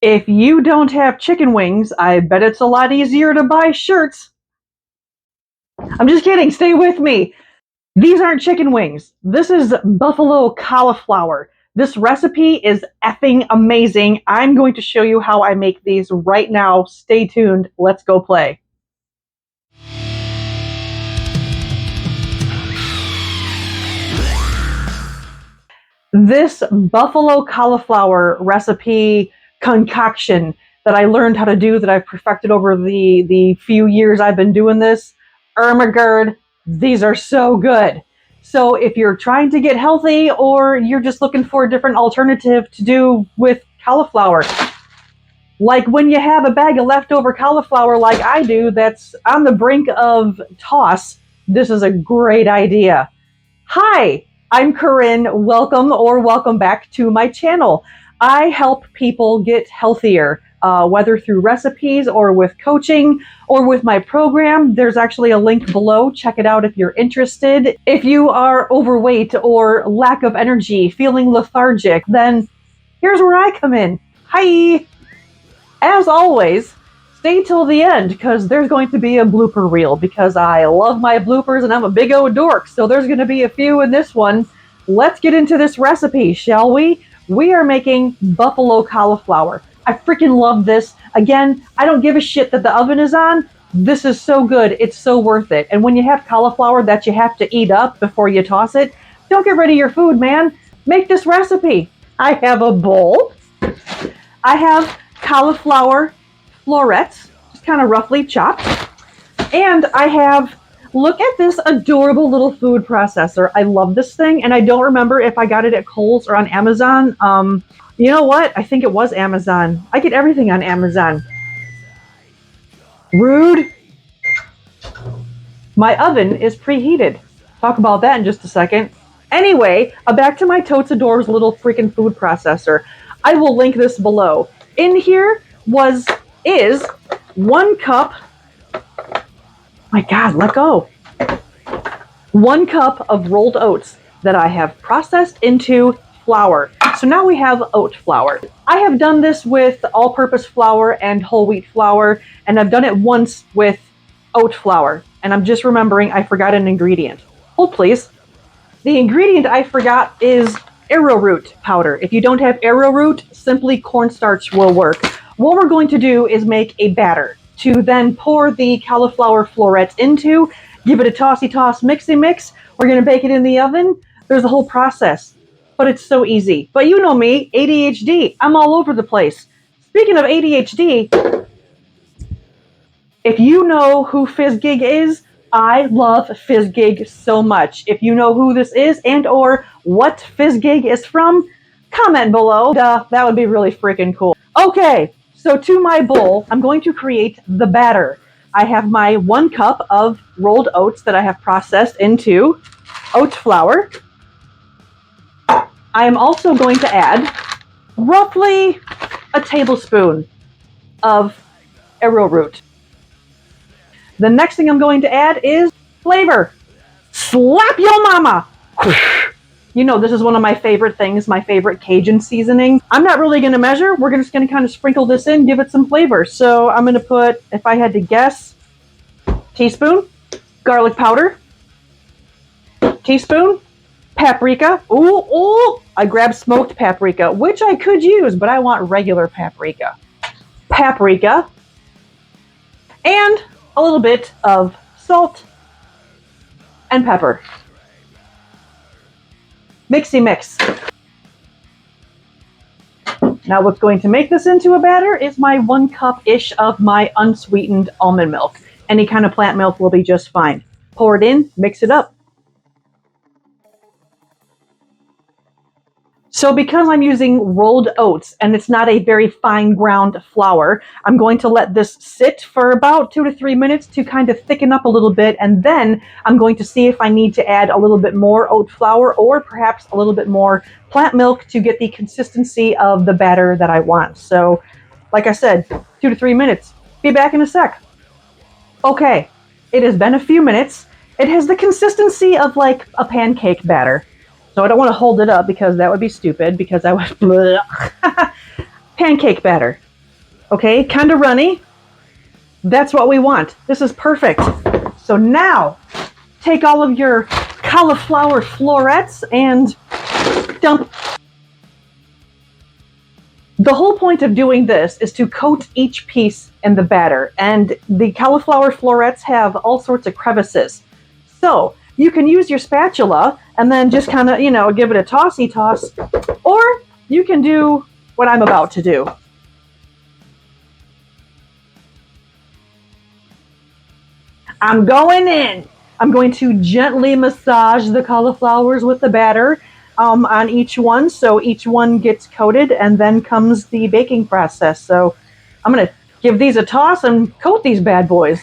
If you don't have chicken wings, I bet it's a lot easier to buy shirts. I'm just kidding, stay with me. These aren't chicken wings. This is buffalo cauliflower. This recipe is effing amazing. I'm going to show you how I make these right now. Stay tuned. Let's go play. This buffalo cauliflower recipe concoction that I learned how to do, that I've perfected over the few years I've been doing this, Ermagerd, these are so good. So if you're trying to get healthy or you're just looking for a different alternative to do with cauliflower, like when you have a bag of leftover cauliflower like I do that's on the brink of toss, this is a great idea. Hi, I'm Corinne. Welcome back to my channel. I help people get healthier, whether through recipes or with coaching or with my program. There's actually a link below. Check it out if you're interested. If you are overweight or lack of energy, feeling lethargic, then here's where I come in. Hi! As always, stay till the end because there's going to be a blooper reel because I love my bloopers and I'm a big old dork. So there's going to be a few in this one. Let's get into this recipe, shall we? We are making buffalo cauliflower. I freaking love this. Again, I don't give a shit that the oven is on. This is so good. It's so worth it. And when you have cauliflower that you have to eat up before you toss it, don't get rid of your food, man. Make this recipe. I have a bowl. I have cauliflower florets, just kind of roughly chopped. And I have, look at this adorable little food processor. I love this thing, and I don't remember if I got it at Kohl's or on Amazon. You know what? I think it was Amazon. I get everything on Amazon. Rude. My oven is preheated. Talk about that in just a second. Anyway, back to my Totes Adores little freaking food processor. I will link this below. In here is 1 cup, my God, let go. 1 cup of rolled oats that I have processed into flour. So now we have oat flour. I have done this with all-purpose flour and whole wheat flour, and I've done it once with oat flour. And I'm just remembering I forgot an ingredient. Hold please. The ingredient I forgot is arrowroot powder. If you don't have arrowroot, simply cornstarch will work. What we're going to do is make a batter to then pour the cauliflower florets into, give it a tossy toss, mixy mix. We're going to bake it in the oven. There's a whole process, but it's so easy. But you know me, ADHD, I'm all over the place. Speaking of ADHD, if you know who Fizzgig is, I love Fizzgig so much. If you know who this is and or what Fizzgig is from, comment below. That would be really freaking cool. Okay, so to my bowl, I'm going to create the batter. I have my 1 cup of rolled oats that I have processed into oat flour. I am also going to add roughly a tablespoon of arrowroot. The next thing I'm going to add is flavor. Slap yo mama! You know, this is one of my favorite things, my favorite Cajun seasoning. I'm not really going to measure. We're just going to kind of sprinkle this in, give it some flavor. So I'm going to put, if I had to guess, teaspoon, garlic powder, teaspoon, paprika. Ooh, I grabbed smoked paprika, which I could use, but I want regular paprika. Paprika, and a little bit of salt and pepper. Mixy mix. Now what's going to make this into a batter is my 1 cup-ish of my unsweetened almond milk. Any kind of plant milk will be just fine. Pour it in, mix it up. So because I'm using rolled oats and it's not a very fine ground flour, I'm going to let this sit for about 2 to 3 minutes to kind of thicken up a little bit, and then I'm going to see if I need to add a little bit more oat flour or perhaps a little bit more plant milk to get the consistency of the batter that I want. So like I said, 2 to 3 minutes. Be back in a sec. Okay, it has been a few minutes. It has the consistency of like a pancake batter. So I don't want to hold it up because that would be stupid because I would... Pancake batter. Okay, kind of runny. That's what we want. This is perfect. So now, take all of your cauliflower florets and dump. The whole point of doing this is to coat each piece in the batter, and the cauliflower florets have all sorts of crevices. So you can use your spatula and then just kind of, give it a tossy toss, or you can do what I'm about to do. I'm going in. I'm going to gently massage the cauliflowers with the batter on each one, so each one gets coated, and then comes the baking process. So I'm going to give these a toss and coat these bad boys.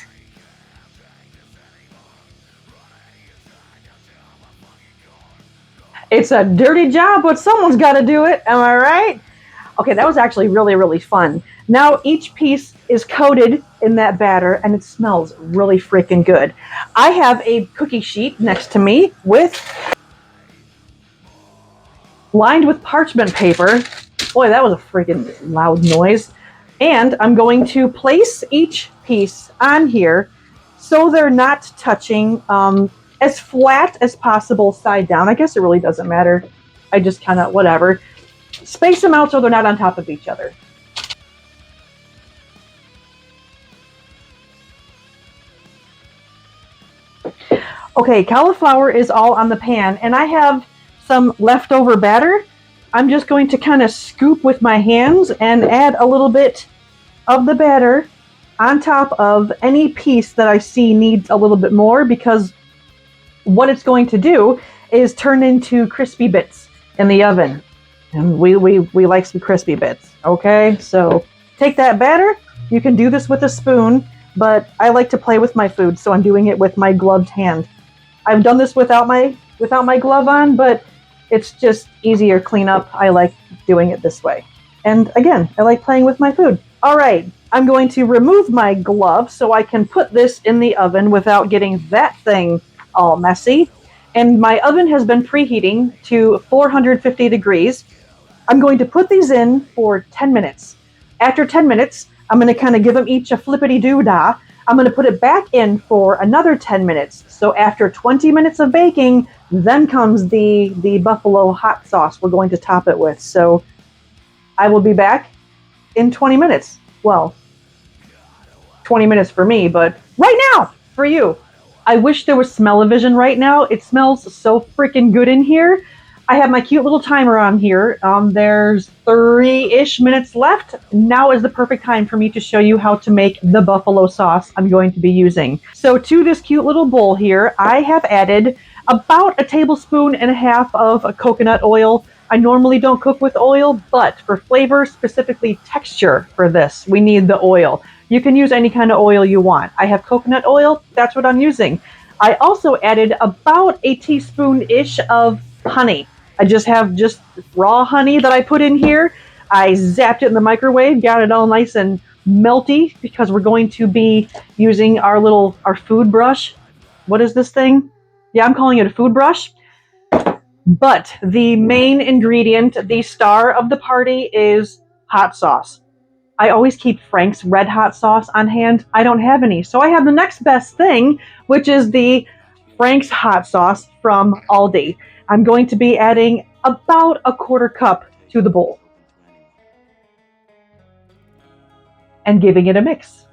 It's a dirty job, but someone's got to do it. Am I right? Okay, that was actually really, really fun. Now each piece is coated in that batter, and it smells really freaking good. I have a cookie sheet next to me lined with parchment paper. Boy, that was a freaking loud noise. And I'm going to place each piece on here so they're not touching, as flat as possible side down. I guess it really doesn't matter. I just kind of, whatever. Space them out so they're not on top of each other. Okay, cauliflower is all on the pan, and I have some leftover batter. I'm just going to kind of scoop with my hands and add a little bit of the batter on top of any piece that I see needs a little bit more, because what it's going to do is turn into crispy bits in the oven. And we like some crispy bits, okay? So take that batter. You can do this with a spoon, but I like to play with my food, so I'm doing it with my gloved hand. I've done this without my glove on, but it's just easier cleanup. I like doing it this way. And again, I like playing with my food. All right, I'm going to remove my glove so I can put this in the oven without getting that thing all messy. And my oven has been preheating to 450 degrees. I'm going to put these in for 10 minutes. After 10 minutes, I'm going to kind of give them each a flippity-doo-dah. I'm going to put it back in for another 10 minutes. So after 20 minutes of baking, then comes the buffalo hot sauce we're going to top it with. So I will be back in 20 minutes. Well, 20 minutes for me, but right now for you. I wish there was smell-o-vision right now. It smells so freaking good in here. I have my cute little timer on here. There's 3-ish minutes left. Now is the perfect time for me to show you how to make the buffalo sauce I'm going to be using. So to this cute little bowl here, I have added about 1.5 tablespoons of coconut oil. I normally don't cook with oil, but for flavor, specifically texture for this, we need the oil. You can use any kind of oil you want. I have coconut oil. That's what I'm using. I also added about 1 teaspoon-ish of honey. I just have raw honey that I put in here. I zapped it in the microwave, got it all nice and melty, because we're going to be using our food brush. What is this thing? Yeah, I'm calling it a food brush. But the main ingredient, the star of the party, is hot sauce. I always keep Frank's red hot sauce on hand. I don't have any. So I have the next best thing, which is the Frank's hot sauce from Aldi. I'm going to be adding about 1/4 cup to the bowl and giving it a mix.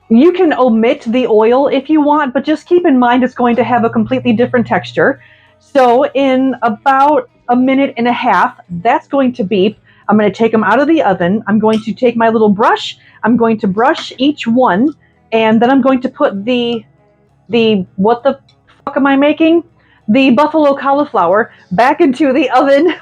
You can omit the oil if you want, but just keep in mind it's going to have a completely different texture. So in about 1.5 minutes, that's going to beep. I'm going to take them out of the oven. I'm going to take my little brush. I'm going to brush each one, and then I'm going to put the what the fuck am I making? The buffalo cauliflower back into the oven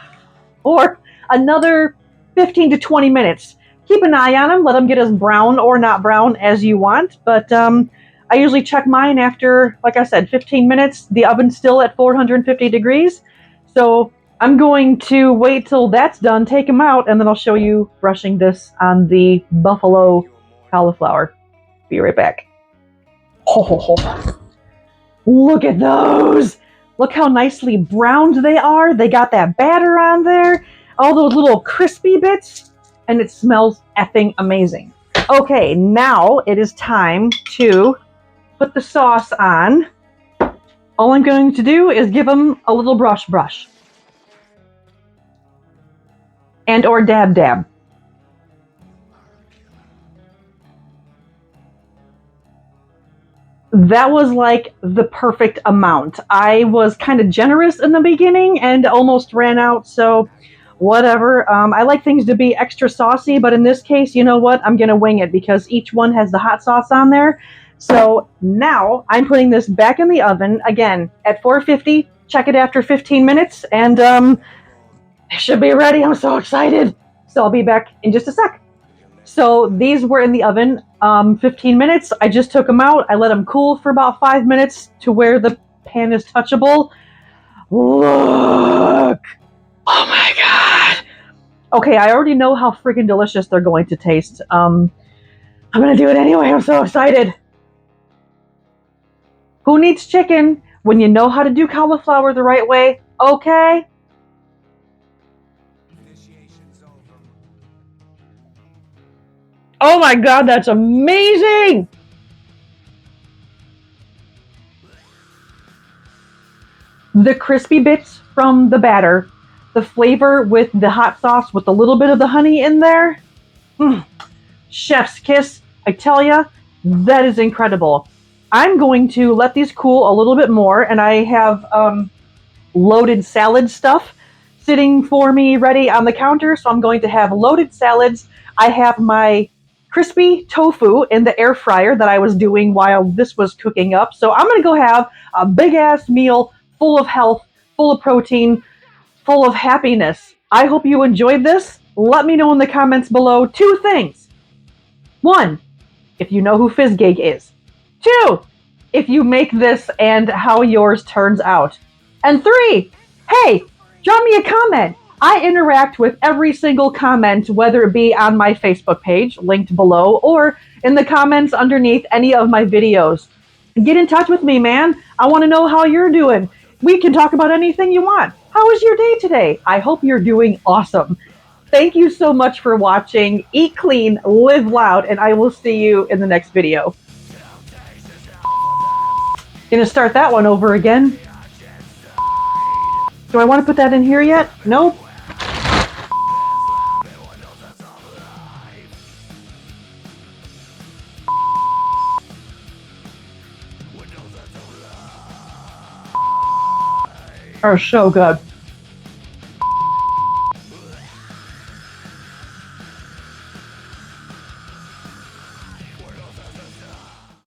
for another 15 to 20 minutes. Keep an eye on them. Let them get as brown or not brown as you want. But I usually check mine after, like I said, 15 minutes. The oven's still at 450 degrees. So I'm going to wait till that's done, take them out, and then I'll show you brushing this on the buffalo cauliflower. Be right back. Oh, look at those. Look how nicely browned they are. They got that batter on there. All those little crispy bits. and it smells effing amazing. Okay, now it is time to put the sauce on. All I'm going to do is give them a little brush. And or dab. That was like the perfect amount. I was kind of generous in the beginning and almost ran out, so whatever. I like things to be extra saucy, but in this case, you know what? I'm going to wing it because each one has the hot sauce on there. So now I'm putting this back in the oven, again, at 450. Check it after 15 minutes, and it should be ready. I'm so excited. So I'll be back in just a sec. So these were in the oven 15 minutes. I just took them out. I let them cool for about 5 minutes to where the pan is touchable. Look! Oh my god! Okay, I already know how freaking delicious they're going to taste. I'm gonna do it anyway. I'm so excited. Who needs chicken when you know how to do cauliflower the right way? Okay? Oh my god, that's amazing! The crispy bits from the batter, the flavor with the hot sauce with a little bit of the honey in there. Chef's kiss, I tell ya, that is incredible. I'm going to let these cool a little bit more, and I have loaded salad stuff sitting for me ready on the counter, so I'm going to have loaded salads. I have my crispy tofu in the air fryer that I was doing while this was cooking up, so I'm going to go have a big-ass meal full of health, full of protein, full of happiness. I hope you enjoyed this. Let me know in the comments below 2 things. 1, if you know who Fizzgig is. 2, if you make this and how yours turns out. And 3, hey, drop me a comment. I interact with every single comment, whether it be on my Facebook page, linked below, or in the comments underneath any of my videos. Get in touch with me, man. I want to know how you're doing. We can talk about anything you want. How was your day today? I hope you're doing awesome. Thank you so much for watching. Eat clean, live loud, and I will see you in the next video. Gonna start that one over again. Do I want to put that in here yet? Nope. Are so good.